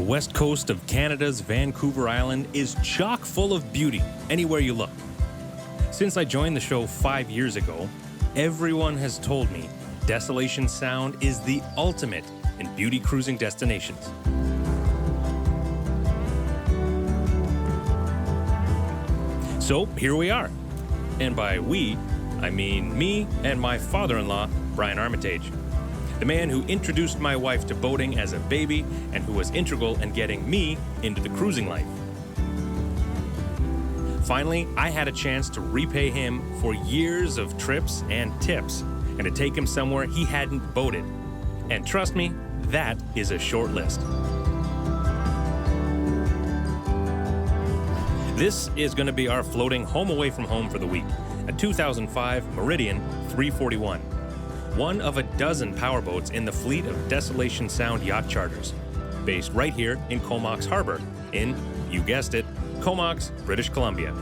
west coast of Canada's Vancouver Island is chock full of beauty anywhere you look. Since I joined the show 5 years ago, everyone has told me Desolation Sound is the ultimate in beauty cruising destinations. So here we are. And by we, I mean me and my father-in-law, Brian Armitage, the man who introduced my wife to boating as a baby and who was integral in getting me into the cruising life. Finally, I had a chance to repay him for years of trips and tips and to take him somewhere he hadn't boated. And trust me, that is a short list. This is going to be our floating home away from home for the week, a 2005 Meridian 341, one of a dozen powerboats in the fleet of Desolation Sound yacht charters, based right here in Comox Harbour in, you guessed it, Comox, British Columbia.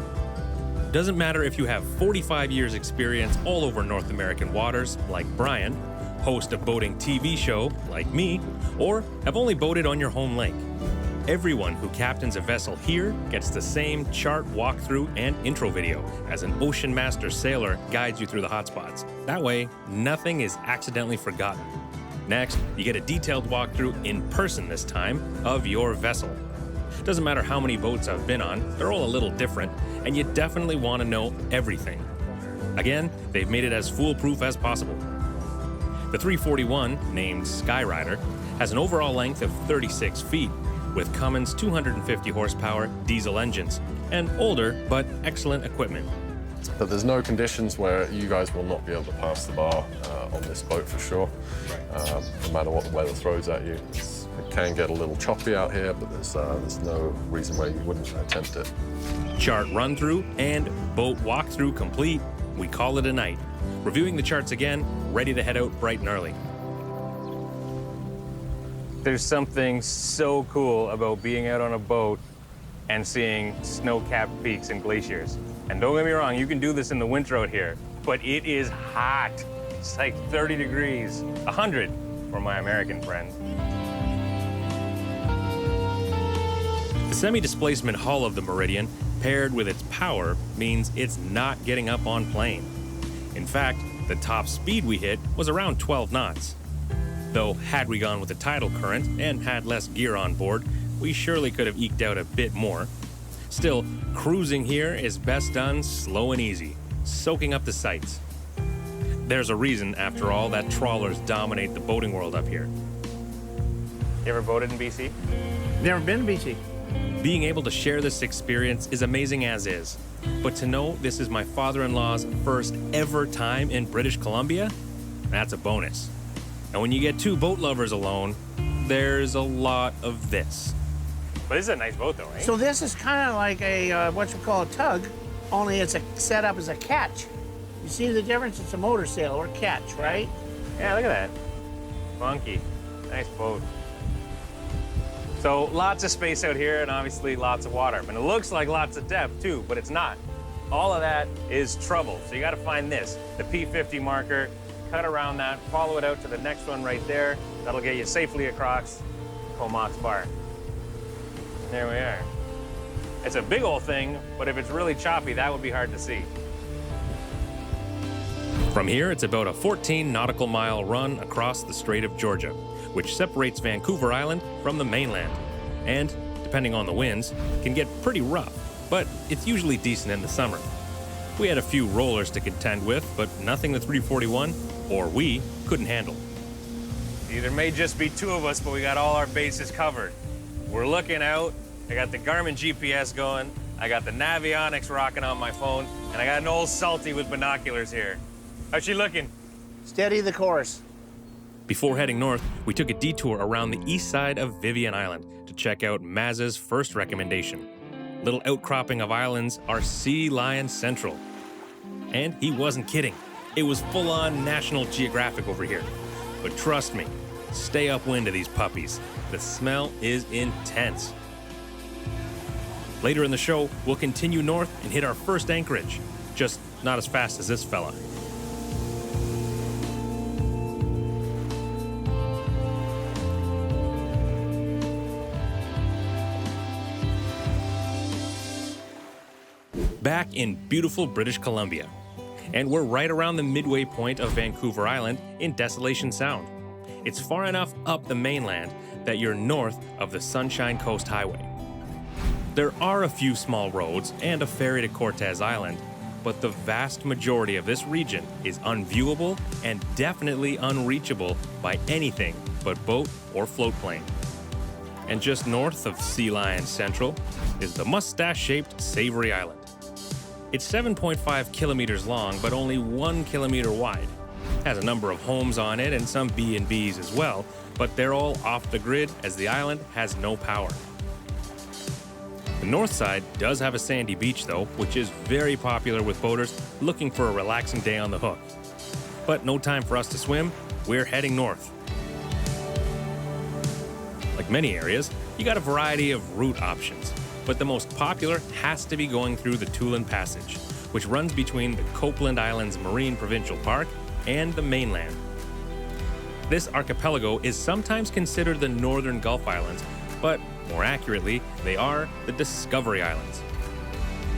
Doesn't matter if you have 45 years experience all over North American waters, like Brian, host a boating TV show, like me, or have only boated on your home lake. Everyone who captains a vessel here gets the same chart walkthrough and intro video as an ocean master sailor guides you through the hotspots. That way, nothing is accidentally forgotten. Next, you get a detailed walkthrough in person this time of your vessel. Doesn't matter how many boats I've been on, they're all a little different, and you definitely want to know everything. Again, they've made it as foolproof as possible. The 341, named Skyrider, has an overall length of 36 feet, with Cummins 250 horsepower diesel engines, and older but excellent equipment. But there's no conditions where you guys will not be able to pass the bar on this boat for sure, no matter what the weather throws at you. It can get a little choppy out here, but there's no reason why you wouldn't attempt it. Chart run-through and boat walkthrough complete, we call it a night. Reviewing the charts again, ready to head out bright and early. There's something so cool about being out on a boat and seeing snow-capped peaks and glaciers. And don't get me wrong, you can do this in the winter out here, but it is hot. It's like 30 degrees, 100 for my American friends. The semi-displacement hull of the Meridian, paired with its power, means it's not getting up on plane. In fact, the top speed we hit was around 12 knots. Though, had we gone with the tidal current and had less gear on board, we surely could have eked out a bit more. Still, cruising here is best done slow and easy, soaking up the sights. There's a reason, after all, that trawlers dominate the boating world up here. You ever boated in BC? Never been to BC. Being able to share this experience is amazing as is. But to know this is my father-in-law's first ever time in British Columbia, that's a bonus. And when you get two boat lovers alone, there's a lot of this. But this is a nice boat though, right? So this is kind of like a, what you call a tug, only it's set up as a catch. You see the difference? It's a motor sail or catch, right? Yeah, look at that. Funky. Nice boat. So lots of space out here and obviously lots of water. And it looks like lots of depth too, but it's not. All of that is trouble. So you gotta find this, the P50 marker, cut around that, follow it out to the next one right there. That'll get you safely across Comox Bar. And there we are. It's a big old thing, but if it's really choppy, that would be hard to see. From here, it's about a 14 nautical mile run across the Strait of Georgia, which separates Vancouver Island from the mainland. And, depending on the winds, can get pretty rough, but it's usually decent in the summer. We had a few rollers to contend with, but nothing the 341, or we, couldn't handle. There may just be two of us, but we got all our bases covered. We're looking out, I got the Garmin GPS going, I got the Navionics rocking on my phone, and I got an old Salty with binoculars here. How's she looking? Steady the course. Before heading north, we took a detour around the east side of Vivian Island to check out Maz's first recommendation. Little outcropping of islands are Sea Lion Central. And he wasn't kidding. It was full-on National Geographic over here. But trust me, stay upwind of these puppies. The smell is intense. Later in the show, we'll continue north and hit our first anchorage. Just not as fast as this fella. back in beautiful British Columbia. And we're right around the midway point of Vancouver Island in Desolation Sound. It's far enough up the mainland that you're north of the Sunshine Coast Highway. There are a few small roads and a ferry to Cortes Island, but the vast majority of this region is unviewable and definitely unreachable by anything but boat or float plane. And just north of Sea Lion Central is the mustache-shaped Savory Island. It's 7.5 kilometers long, but only 1 kilometer wide. Has a number of homes on it and some B&Bs as well, but they're all off the grid as the island has no power. The north side does have a sandy beach though, which is very popular with boaters looking for a relaxing day on the hook. But no time for us to swim, we're heading north. Like many areas, you got a variety of route options, but the most popular has to be going through the Tulin Passage, which runs between the Copeland Islands Marine Provincial Park and the mainland. This archipelago is sometimes considered the Northern Gulf Islands, but more accurately, they are the Discovery Islands.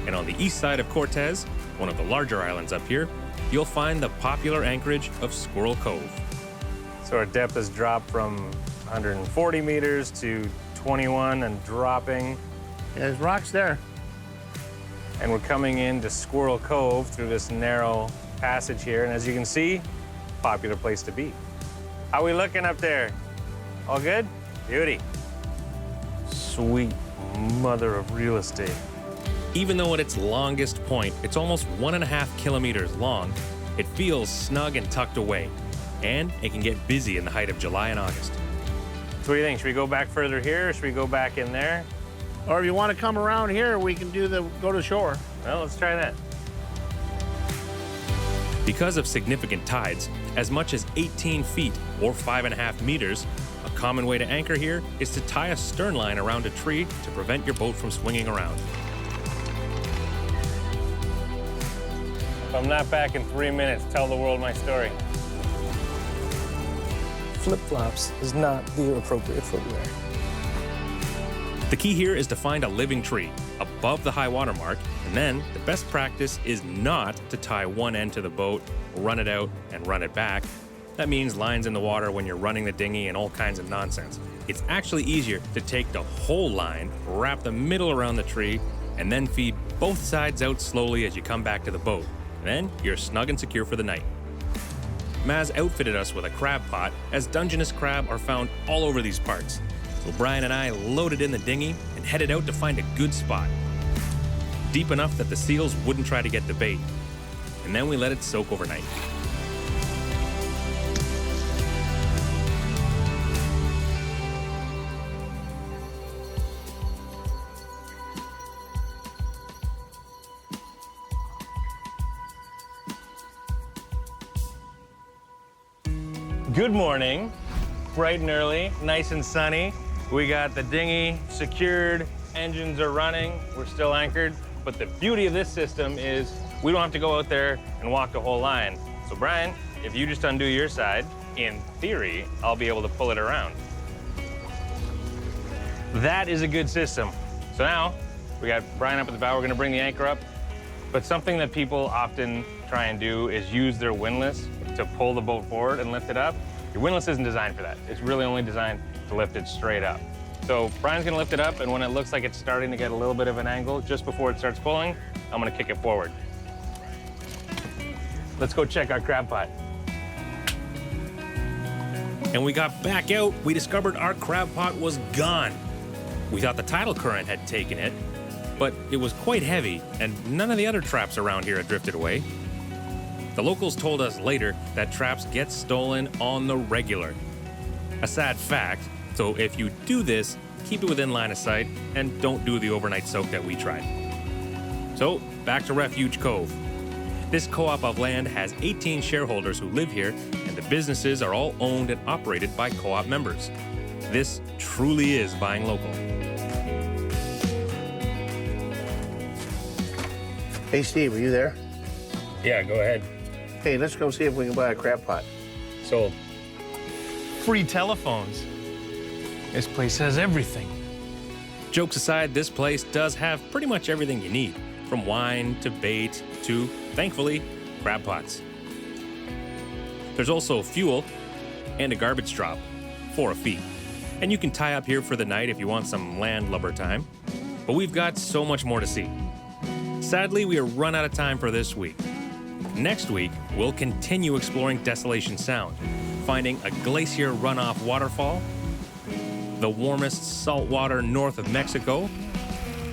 And on the east side of Cortes, one of the larger islands up here, you'll find the popular anchorage of Squirrel Cove. So our depth has dropped from 140 meters to 21 and dropping. Yeah, there's rocks there. And we're coming into Squirrel Cove through this narrow passage here. And as you can see, popular place to be. How we looking up there? All good? Beauty. Sweet mother of real estate. Even though at its longest point, it's almost 1.5 kilometers long, it feels snug and tucked away, and it can get busy in the height of July and August. So what do you think? Should we go back further here or should we go back in there? Or if you want to come around here, we can go to shore. Well, let's try that. Because of significant tides, as much as 18 feet or 5.5 meters, a common way to anchor here is to tie a stern line around a tree to prevent your boat from swinging around. If I'm not back in 3 minutes, tell the world my story. Flip-flops is not the appropriate footwear. The key here is to find a living tree above the high water mark, and then the best practice is not to tie one end to the boat, run it out, and run it back. That means lines in the water when you're running the dinghy and all kinds of nonsense. It's actually easier to take the whole line, wrap the middle around the tree, and then feed both sides out slowly as you come back to the boat. Then you're snug and secure for the night. Maz outfitted us with a crab pot, as Dungeness crab are found all over these parts. So Brian and I loaded in the dinghy and headed out to find a good spot. Deep enough that the seals wouldn't try to get the bait. And then we let it soak overnight. Good morning, bright and early, nice and sunny. We got the dinghy secured, engines are running, we're still anchored. But the beauty of this system is we don't have to go out there and walk the whole line. So Brian, if you just undo your side, in theory, I'll be able to pull it around. That is a good system. So now we got Brian up at the bow, we're gonna bring the anchor up. But something that people often try and do is use their windlass to pull the boat forward and lift it up. Your windlass isn't designed for that. It's really only designed to lift it straight up. So Brian's gonna lift it up, and when it looks like it's starting to get a little bit of an angle, just before it starts pulling, I'm gonna kick it forward. Let's go check our crab pot. And we got back out, we discovered our crab pot was gone. We thought the tidal current had taken it, but it was quite heavy, and none of the other traps around here had drifted away. The locals told us later that traps get stolen on the regular. A sad fact, so if you do this, keep it within line of sight and don't do the overnight soak that we tried. So, back to Refuge Cove. This co-op of land has 18 shareholders who live here, and the businesses are all owned and operated by co-op members. This truly is buying local. Hey, Steve, are you there? Yeah, go ahead. Hey, let's go see if we can buy a crab pot. Sold. Free telephones. This place has everything. Jokes aside, this place does have pretty much everything you need. from wine to bait to, thankfully, crab pots. There's also fuel and a garbage drop for a fee. And you can tie up here for the night if you want some landlubber time. But we've got so much more to see. Sadly, we are run out of time for this week. Next week, we'll continue exploring Desolation Sound, finding a glacier runoff waterfall, the warmest saltwater north of Mexico,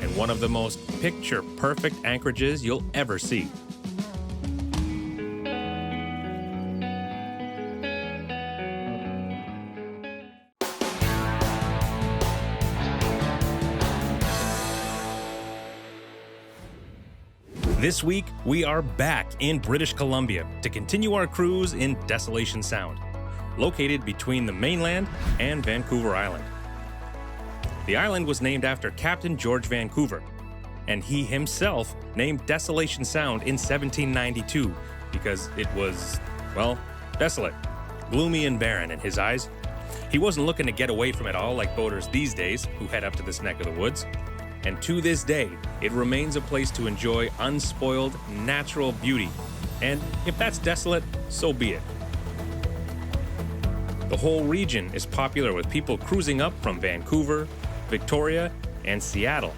and one of the most picture-perfect anchorages you'll ever see. This week, we are back in British Columbia to continue our cruise in Desolation Sound, located between the mainland and Vancouver Island. The island was named after Captain George Vancouver, and he himself named Desolation Sound in 1792 because it was, well, desolate, gloomy and barren in his eyes. He wasn't looking to get away from it all like boaters these days who head up to this neck of the woods. And to this day, it remains a place to enjoy unspoiled, natural beauty. And if that's desolate, so be it. The whole region is popular with people cruising up from Vancouver, Victoria, and Seattle.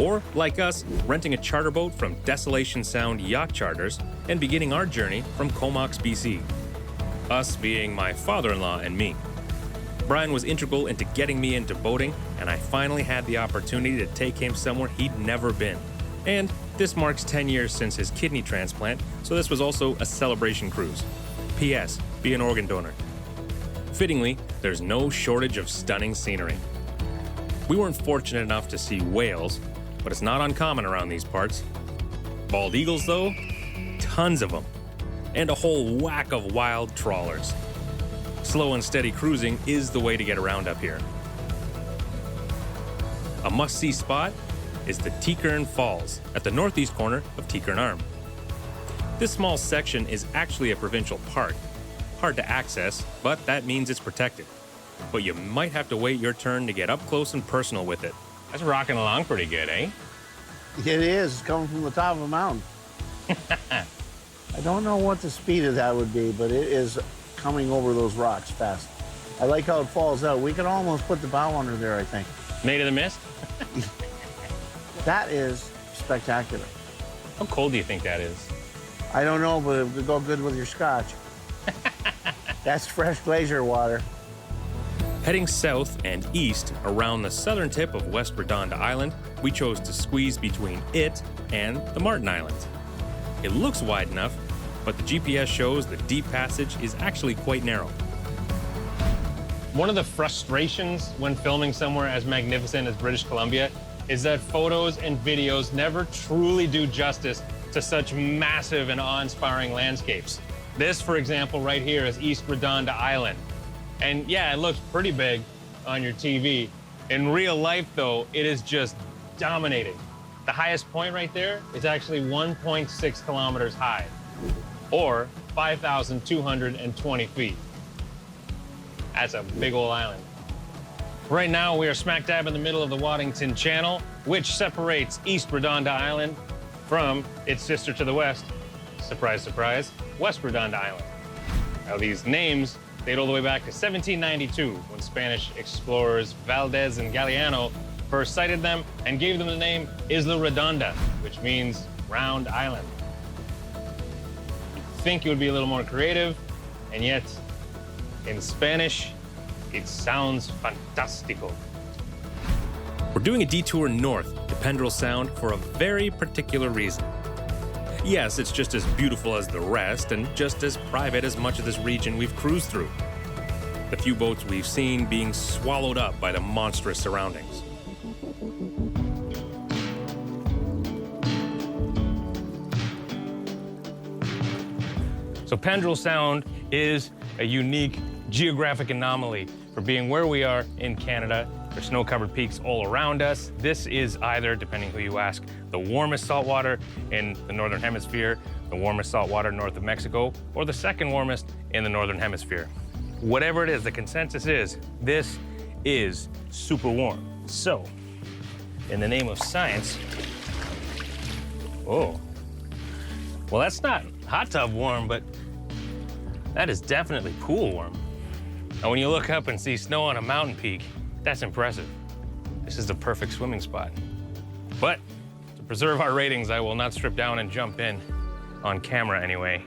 Or, like us, renting a charter boat from Desolation Sound Yacht Charters and beginning our journey from Comox, BC. Us being my father-in-law and me. Brian was integral into getting me into boating, and I finally had the opportunity to take him somewhere he'd never been. And this marks 10 years since his kidney transplant, so this was also a celebration cruise. P.S. Be an organ donor. Fittingly, there's no shortage of stunning scenery. We weren't fortunate enough to see whales, but it's not uncommon around these parts. Bald eagles, though, tons of them, and a whole whack of wild trawlers. Slow and steady cruising is the way to get around up here. A must-see spot is the Teekern Falls at the northeast corner of Teekern Arm. This small section is actually a provincial park. Hard to access, but that means it's protected. But you might have to wait your turn to get up close and personal with it. That's rocking along pretty good, eh? It is. It's coming from the top of a mountain. I don't know what the speed of that would be, but it is coming over those rocks fast. I like how it falls out. We could almost put the bow under there, I think. Made of the mist? That is spectacular. How cold do you think that is? I don't know, but it would go good with your scotch. That's fresh glacier water. Heading south and east around the southern tip of West Redonda Island, we chose to squeeze between it and the Martin Islands. It looks wide enough, but the GPS shows the deep passage is actually quite narrow. One of the frustrations when filming somewhere as magnificent as British Columbia is that photos and videos never truly do justice to such massive and awe-inspiring landscapes. This, for example, right here is East Redonda Island. And yeah, it looks pretty big on your TV. In real life, though, it is just dominating. The highest point right there is actually 1.6 kilometers high, or 5,220 feet. That's a big old island. Right now, we are smack dab in the middle of the Waddington Channel, which separates East Redonda Island from its sister to the west, surprise, surprise, West Redonda Island. Now, these names date all the way back to 1792, when Spanish explorers Valdez and Galeano first sighted them and gave them the name Isla Redonda, which means round island. You'd think it would be a little more creative, and yet, in Spanish, it sounds fantastico. We're doing a detour north to Pendrell Sound for a very particular reason. Yes, it's just as beautiful as the rest and just as private as much of this region we've cruised through. The few boats we've seen being swallowed up by the monstrous surroundings. So Pendrell Sound is a unique geographic anomaly for being where we are in Canada. There's snow-covered peaks all around us. This is either, depending who you ask, the warmest saltwater in the Northern Hemisphere, the warmest saltwater north of Mexico, or the second warmest in the Northern Hemisphere. Whatever it is, the consensus is, this is super warm. So, in the name of science, Oh. Well, that's not hot tub warm, but that is definitely pool warm. And when you look up and see snow on a mountain peak, that's impressive. This is the perfect swimming spot. But to preserve our ratings, I will not strip down and jump in on camera anyway.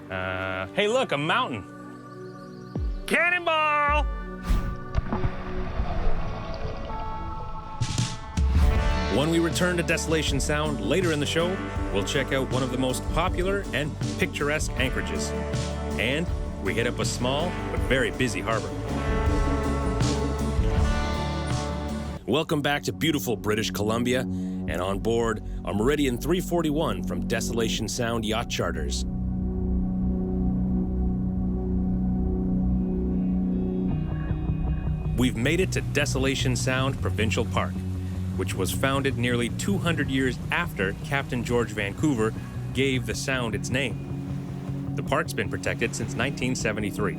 Hey, look, a mountain. Cannonball! When we return to Desolation Sound later in the show, we'll check out one of the most popular and picturesque anchorages. And we hit up a small but very busy harbor. Welcome back to beautiful British Columbia, and on board a Meridian 341 from Desolation Sound Yacht Charters. We've made it to Desolation Sound Provincial Park, which was founded nearly 200 years after Captain George Vancouver gave the sound its name. The park's been protected since 1973.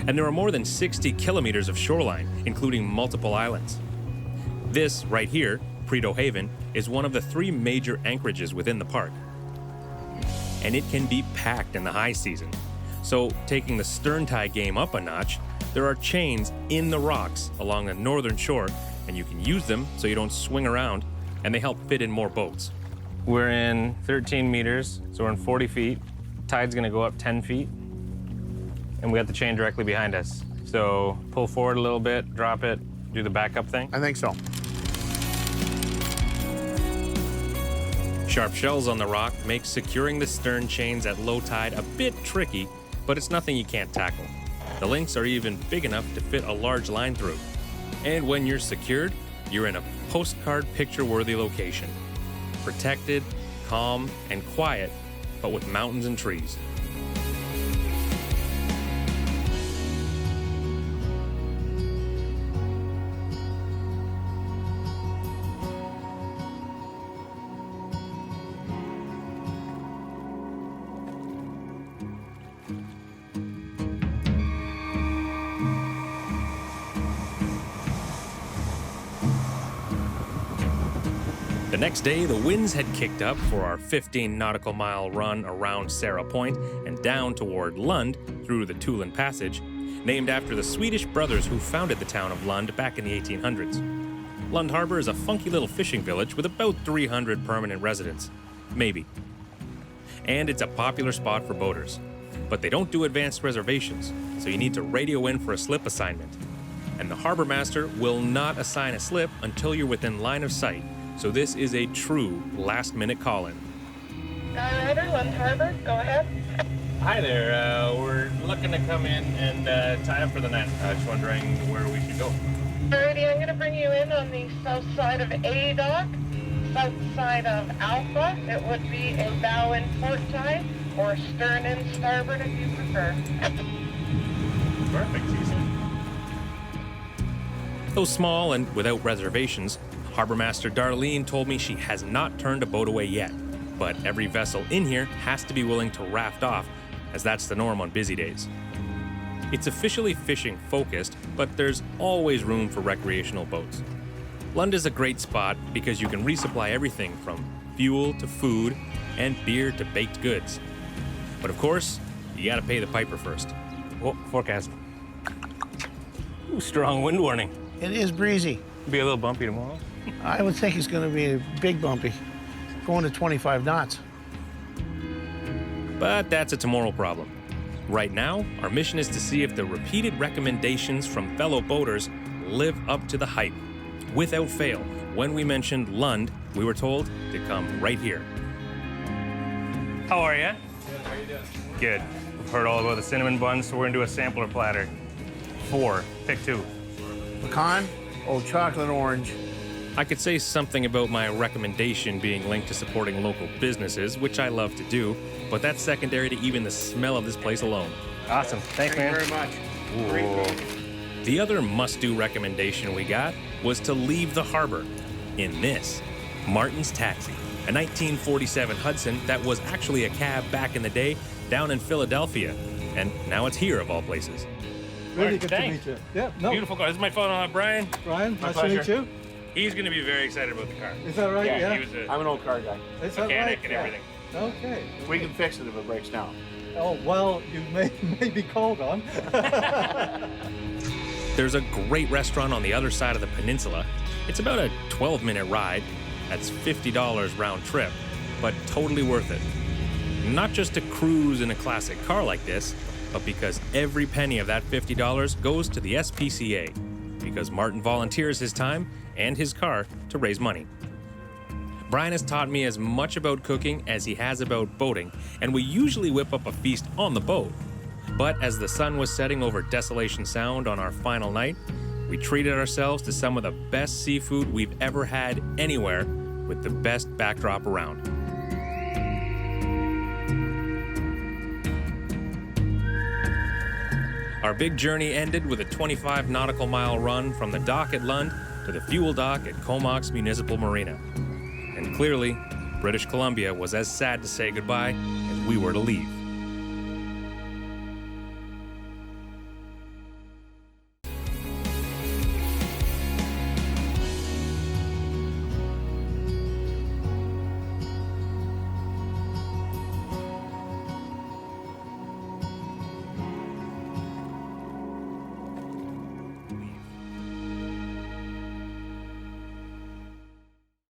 And there are more than 60 kilometers of shoreline, including multiple islands. This, right here, Freedo Haven, is one of the 3 major anchorages within the park. And it can be packed in the high season. So, taking the stern tie game up a notch, there are chains in the rocks along the northern shore, and you can use them so you don't swing around, and they help fit in more boats. We're in 13 meters, so we're in 40 feet. Tide's gonna go up 10 feet, and we got the chain directly behind us. So pull forward a little bit, drop it, do the backup thing. I think so. Sharp shells on the rock make securing the stern chains at low tide a bit tricky, but it's nothing you can't tackle. The links are even big enough to fit a large line through. And when you're secured, you're in a postcard picture-worthy location. Protected, calm, and quiet, but with mountains and trees. The next day, the winds had kicked up for our 15 nautical mile run around Sarah Point and down toward Lund through the Tulin Passage, named after the Swedish brothers who founded the town of Lund back in the 1800s. Lund Harbor is a funky little fishing village with about 300 permanent residents. Maybe. And it's a popular spot for boaters. But they don't do advanced reservations, so you need to radio in for a slip assignment. And the harbor master will not assign a slip until you're within line of sight. So this is a true last-minute call-in. Skyrider, Lund Harbor, go ahead. Hi there, we're looking to come in and tie up for the night. Just wondering where we should go. Alrighty, I'm going to bring you in on the south side of A dock, south side of Alpha. It would be a bow in port tie or stern in starboard if you prefer. Perfect, easy. Though small and without reservations, Harbor Master Darlene told me she has not turned a boat away yet, but every vessel in here has to be willing to raft off, as that's the norm on busy days. It's officially fishing focused, but there's always room for recreational boats. Lund is a great spot because you can resupply everything from fuel to food and beer to baked goods. But of course, you gotta pay the piper first. Oh, forecast. Ooh, strong wind warning. It is breezy. Be a little bumpy tomorrow. I would think it's going to be a big bumpy, going to 25 knots. But that's a tomorrow problem. Right now, our mission is to see if the repeated recommendations from fellow boaters live up to the hype. Without fail, when we mentioned Lund, we were told to come right here. How are you? Good, how are you doing? Good. We've heard all about the cinnamon buns, so we're gonna do a sampler platter. 4, pick 2. Pecan, old chocolate orange. I could say something about my recommendation being linked to supporting local businesses, which I love to do, but that's secondary to even the smell of this place alone. Awesome, thanks, man. Thank you very much. Ooh. The other must-do recommendation we got was to leave the harbor in this, Martin's Taxi, a 1947 Hudson that was actually a cab back in the day down in Philadelphia, and now it's here of all places. Really good Thanks. to meet you. Yeah, no. Beautiful car. This is my phone, Brian. Brian, My nice to meet pleasure. you. He's going to be very excited about the car. Is that right? Yeah. He was a I'm an old car guy. Is that mechanic right? and Yeah. everything. Okay. We can fix it if it breaks down. Oh, well, you may be called on. There's a great restaurant on the other side of the peninsula. It's about a 12-minute ride. That's $50 round trip, but totally worth it. Not just to cruise in a classic car like this, but because every penny of that $50 goes to the SPCA, because Martin volunteers his time and his car to raise money. Brian has taught me as much about cooking as he has about boating, and we usually whip up a feast on the boat. But as the sun was setting over Desolation Sound on our final night, we treated ourselves to some of the best seafood we've ever had anywhere, with the best backdrop around. Our big journey ended with a 25 nautical mile run from the dock at Lund to the fuel dock at Comox Municipal Marina. And clearly, British Columbia was as sad to say goodbye as we were to leave.